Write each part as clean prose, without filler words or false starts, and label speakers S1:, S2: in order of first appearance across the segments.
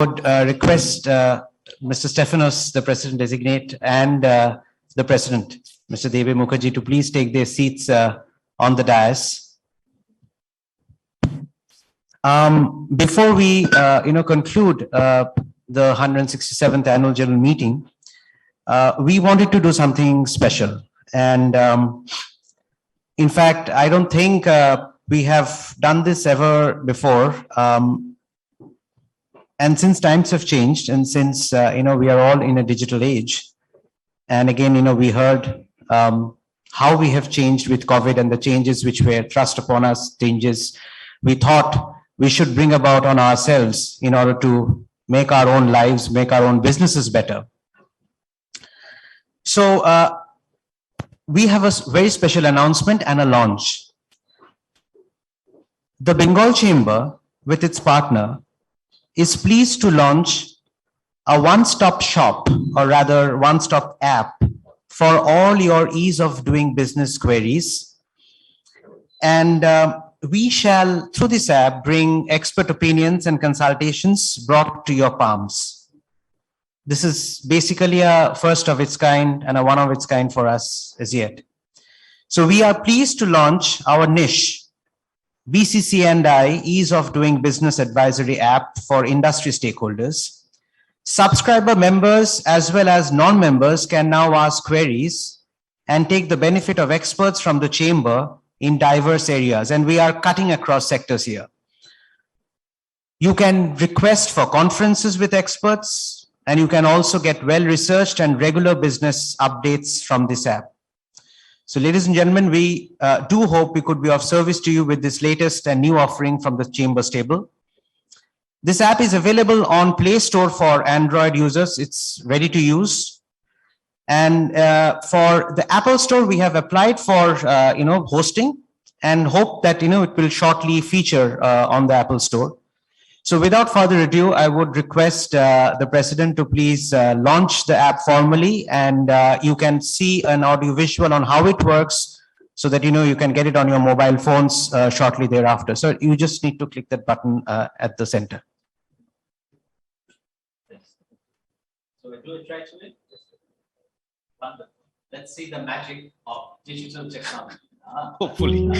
S1: would request Mr. Stefanos, the President Designate, and the President, Mr. Debe Mukherjee, to please take their seats on the dais. Before we, conclude the 167th Annual General Meeting, we wanted to do something special. And in fact, I don't think we have done this ever before. And since times have changed, and since, we are all in a digital age, and again, we heard how we have changed with COVID and the changes which were thrust upon us, changes we thought we should bring about on ourselves in order to make our own lives, make our own businesses better. So we have a very special announcement and a launch. The Bengal Chamber, with its partner, is pleased to launch a one-stop shop, or rather one-stop app for all your ease of doing business queries. And we shall, through this app, bring expert opinions and consultations brought to your palms. This is basically a first of its kind and a one of its kind for us as yet. So we are pleased to launch our niche, BCC&I Ease of Doing Business Advisory app for industry stakeholders. Subscriber members as well as non-members can now ask queries and take the benefit of experts from the chamber in diverse areas, and we are cutting across sectors here. You can request for conferences with experts, and you can also get well-researched and regular business updates from this app. So ladies and gentlemen, we do hope we could be of service to you with this latest and new offering from the Chamber's table. This app is available on Play Store for Android users. It's ready to use. And for the Apple Store, we have applied for, hosting, and hope that, it will shortly feature on the Apple Store. So without further ado, I would request the President to please launch the app formally, and you can see an audio visual on how it works so that, you can get it on your mobile phones shortly thereafter. So you just need to click that button at the center.
S2: So we do it right away. Wonderful. Let's see the magic of digital technology. Hopefully.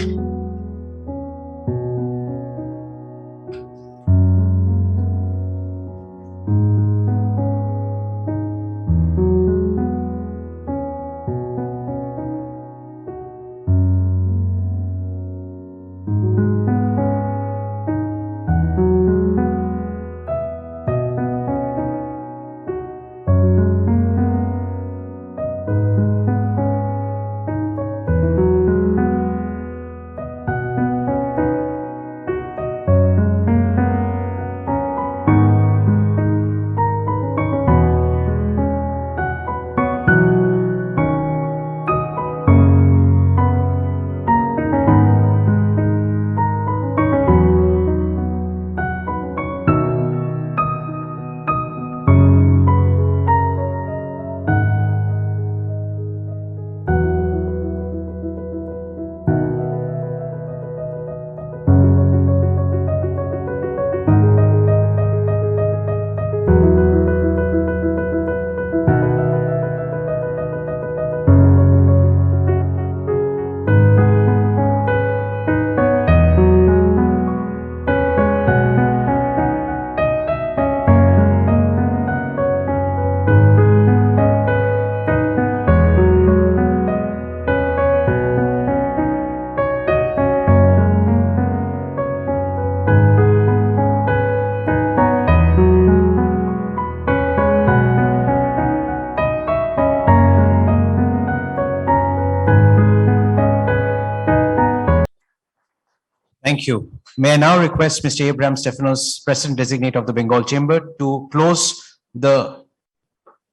S1: Thank you. May I now request Mr. Abraham Stefanos, President Designate of the Bengal Chamber, to close the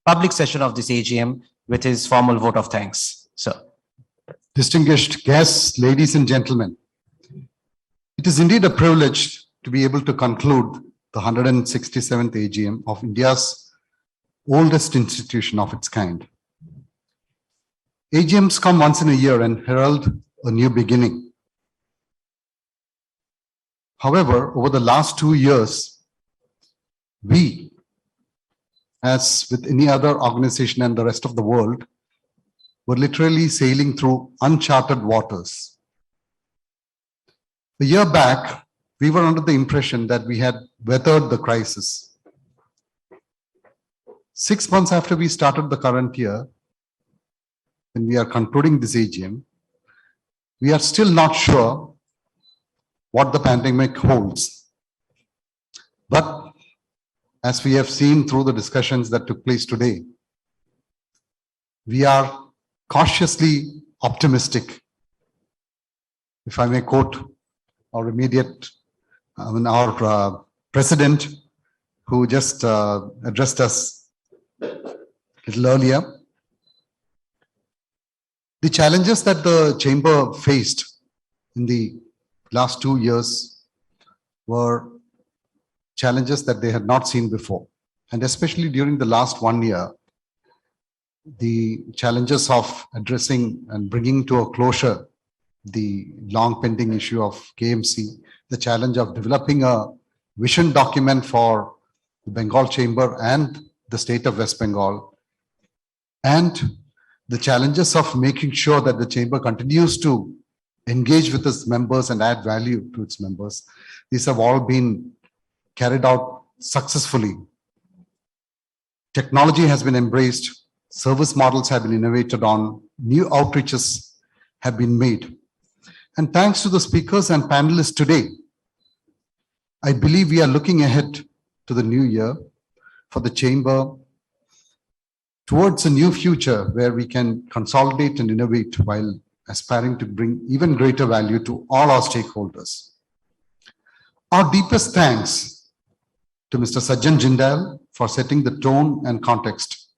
S1: public session of this AGM with his formal vote of thanks. Sir.
S3: Distinguished guests, ladies and gentlemen, it is indeed a privilege to be able to conclude the 167th AGM of India's oldest institution of its kind. AGMs come once in a year and herald a new beginning. However, over the last 2 years, we, as with any other organization and the rest of the world, were literally sailing through uncharted waters. A year back, we were under the impression that we had weathered the crisis. 6 months after we started the current year, when we are concluding this AGM, we are still not sure what the pandemic holds. But as we have seen through the discussions that took place today, we are cautiously optimistic. If I may quote our our president, who just addressed us a little earlier, the challenges that the chamber faced in the last 2 years were challenges that they had not seen before. And especially during the last 1 year, the challenges of addressing and bringing to a closure the long pending issue of KMC, the challenge of developing a vision document for the Bengal Chamber and the state of West Bengal, and the challenges of making sure that the chamber continues to engage with its members and add value to its members. These have all been carried out successfully. Technology has been embraced, service models have been innovated on, new outreaches have been made. And thanks to the speakers and panelists today, I believe we are looking ahead to the new year for the chamber towards a new future where we can consolidate and innovate while aspiring to bring even greater value to all our stakeholders. Our deepest thanks to Mr. Sajjan Jindal for setting the tone and context,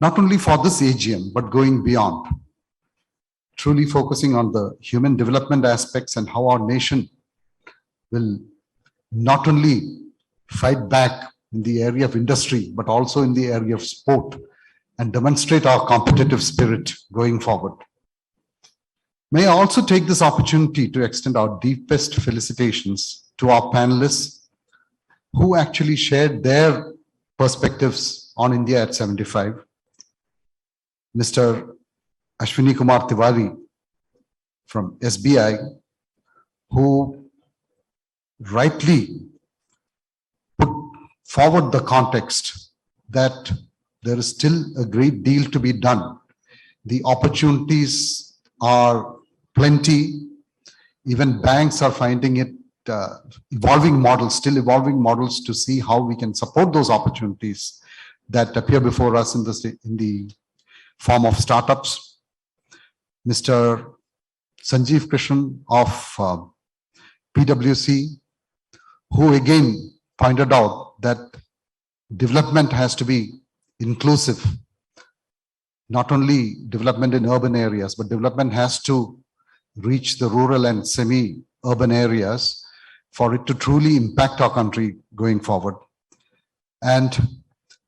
S3: not only for this AGM, but going beyond, truly focusing on the human development aspects and how our nation will not only fight back in the area of industry, but also in the area of sport and demonstrate our competitive spirit going forward. May I also take this opportunity to extend our deepest felicitations to our panelists who actually shared their perspectives on India at 75. Mr. Ashwini Kumar Tiwari from SBI, who rightly put forward the context that there is still a great deal to be done. The opportunities are plenty. Even banks are finding it evolving models to see how we can support those opportunities that appear before us in the form of startups. Mr. Sanjeev Krishnan of PwC, who again pointed out that development has to be inclusive. Not only development in urban areas, but development has to reach the rural and semi-urban areas for it to truly impact our country going forward. And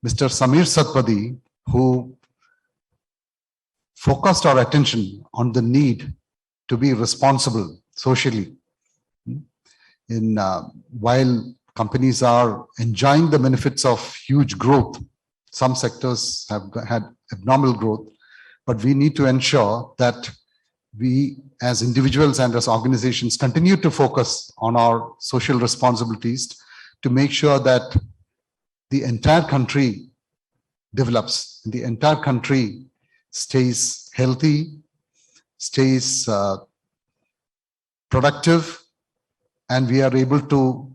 S3: Mr. Samir Satpathy, who focused our attention on the need to be responsible socially. While companies are enjoying the benefits of huge growth, some sectors have had abnormal growth, but we need to ensure that we as individuals and as organizations continue to focus on our social responsibilities to make sure that the entire country develops, the entire country stays healthy, stays productive, and we are able to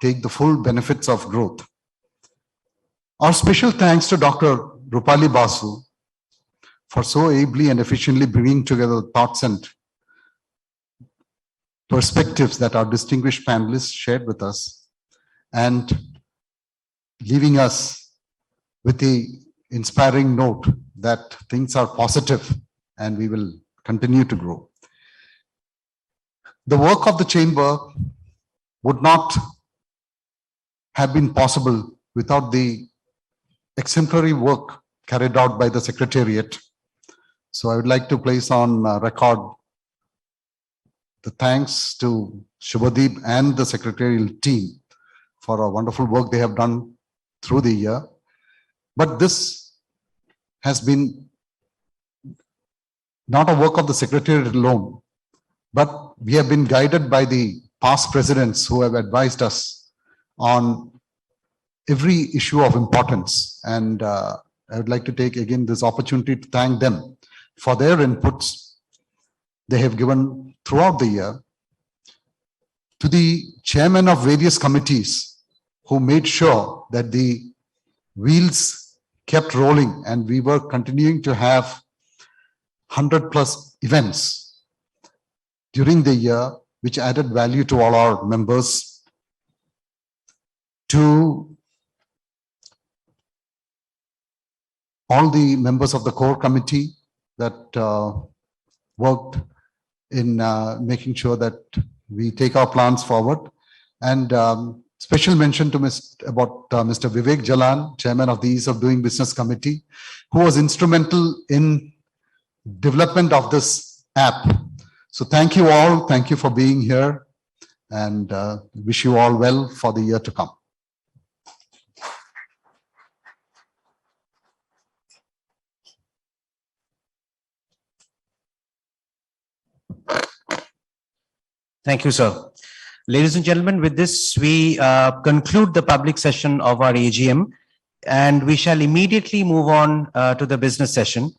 S3: take the full benefits of growth. Our special thanks to Dr. Rupali Basu for so ably and efficiently bringing together thoughts and perspectives that our distinguished panelists shared with us, and leaving us with the inspiring note that things are positive and we will continue to grow. The work of the chamber would not have been possible without the exemplary work carried out by the Secretariat. So I would like to place on record the thanks to Shubhadeep and the secretarial team for a wonderful work they have done through the year. But this has been not a work of the Secretariat alone, but we have been guided by the past presidents who have advised us on every issue of importance. And I would like to take again this opportunity to thank them for their inputs they have given throughout the year. To the chairman of various committees who made sure that the wheels kept rolling and we were continuing to have 100+ events during the year, which added value to all our members. To all the members of the core committee that worked in making sure that we take our plans forward. And special mention to Mr. Vivek Jalan, Chairman of the Ease of Doing Business Committee, who was instrumental in development of this app. So thank you all. Thank you for being here, and wish you all well for the year to come.
S1: Thank you, sir. Ladies and gentlemen, with this, we conclude the public session of our AGM, and we shall immediately move on to the business session.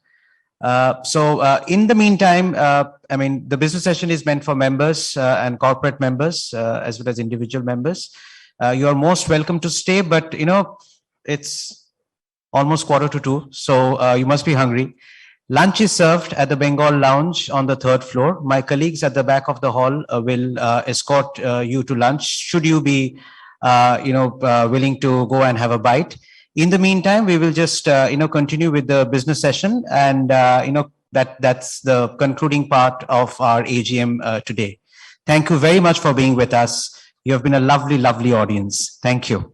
S1: In the meantime, the business session is meant for members and corporate members as well as individual members. You are most welcome to stay, but it's almost 1:45, so you must be hungry. Lunch is served at the Bengal Lounge on the 3rd floor. My colleagues at the back of the hall will escort you to lunch, should you be willing to go and have a bite. In the meantime, we will just continue with the business session, and that's the concluding part of our AGM today. Thank you very much for being with us. You have been a lovely, lovely audience. Thank you.